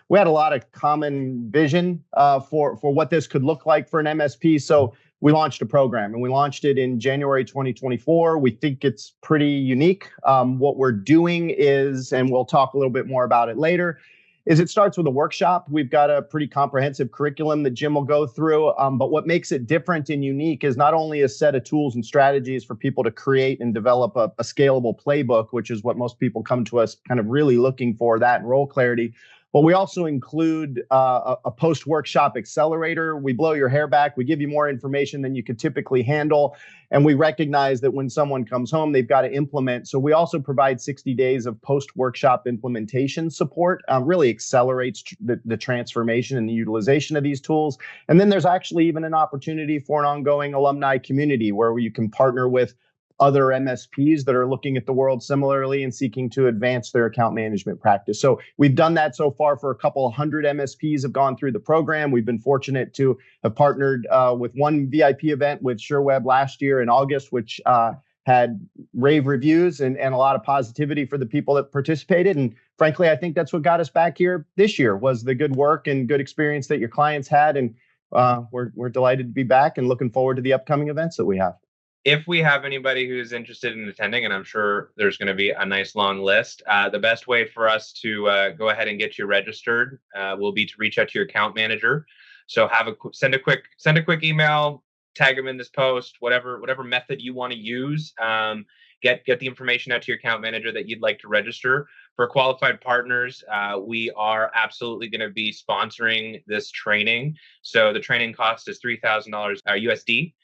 we had a lot of common vision for what this could look like for an MSP. So we launched a program, and we launched it in January 2024. We think it's pretty unique. What we're doing is, and we'll talk a little bit more about it later, is it starts with a workshop. We've got a pretty comprehensive curriculum that Jim will go through. But what makes it different and unique is not only a set of tools and strategies for people to create and develop a scalable playbook, which is what most people come to us kind of really looking for, that and role clarity. But we also include a post-workshop accelerator. We blow your hair back. We give you more information than you could typically handle. And we recognize that when someone comes home, they've got to implement. So we also provide 60 days of post-workshop implementation support, really accelerates the transformation and the utilization of these tools. And then there's actually even an opportunity for an ongoing alumni community where you can partner with other MSPs that are looking at the world similarly and seeking to advance their account management practice. So we've done that so far for a couple of hundred MSPs have gone through the program. We've been fortunate to have partnered with one VIP event with Sherweb last year in August, which had rave reviews and a lot of positivity for the people that participated. And frankly, I think that's what got us back here this year was the good work and good experience that your clients had. And we're delighted to be back and looking forward to the upcoming events that we have. If we have anybody who's interested in attending, and I'm sure there's going to be a nice long list, the best way for us to go ahead and get you registered will be to reach out to your account manager. So send a quick email, tag them in this post, whatever method you want to use. Get the information out to your account manager that you'd like to register. For qualified partners, we are absolutely going to be sponsoring this training. So the training cost is $3,000 USD.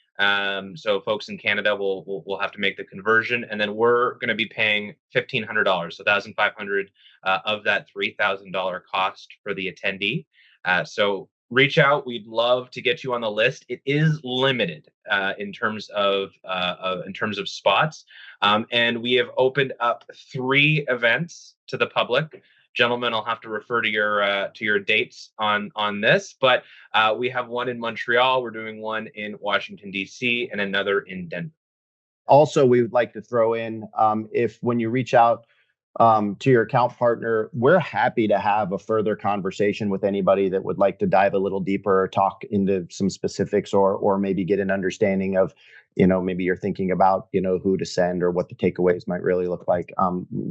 So folks in Canada will have to make the conversion, and then we're going to be paying $1,500, so $1,500 of that $3,000 cost for the attendee. So reach out. We'd love to get you on the list. It is limited in terms of spots, and we have opened up 3 events to the public. Gentlemen, I'll have to refer to your dates on this, but we have one in Montreal, we're doing one in Washington, D.C., and another in Denver. Also, we would like to throw in, if when you reach out to your account partner, we're happy to have a further conversation with anybody that would like to dive a little deeper or talk into some specifics or maybe get an understanding of, maybe you're thinking about, who to send or what the takeaways might really look like.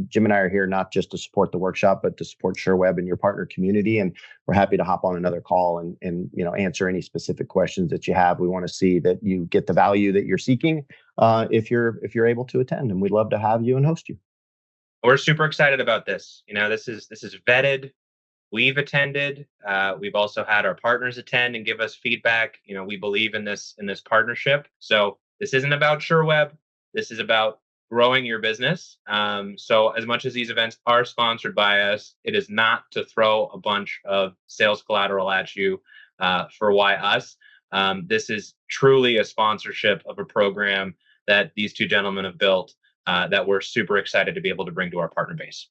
Jim and I are here not just to support the workshop, but to support Sherweb and your partner community. And we're happy to hop on another call and answer any specific questions that you have. We want to see that you get the value that you're seeking if you're able to attend. And we'd love to have you and host you. We're super excited about this. This is vetted. We've attended. We've also had our partners attend and give us feedback. We believe in this partnership. So this isn't about Sherweb. This is about growing your business. So as much as these events are sponsored by us, it is not to throw a bunch of sales collateral at you for why us. This is truly a sponsorship of a program that these two gentlemen have built that we're super excited to be able to bring to our partner base.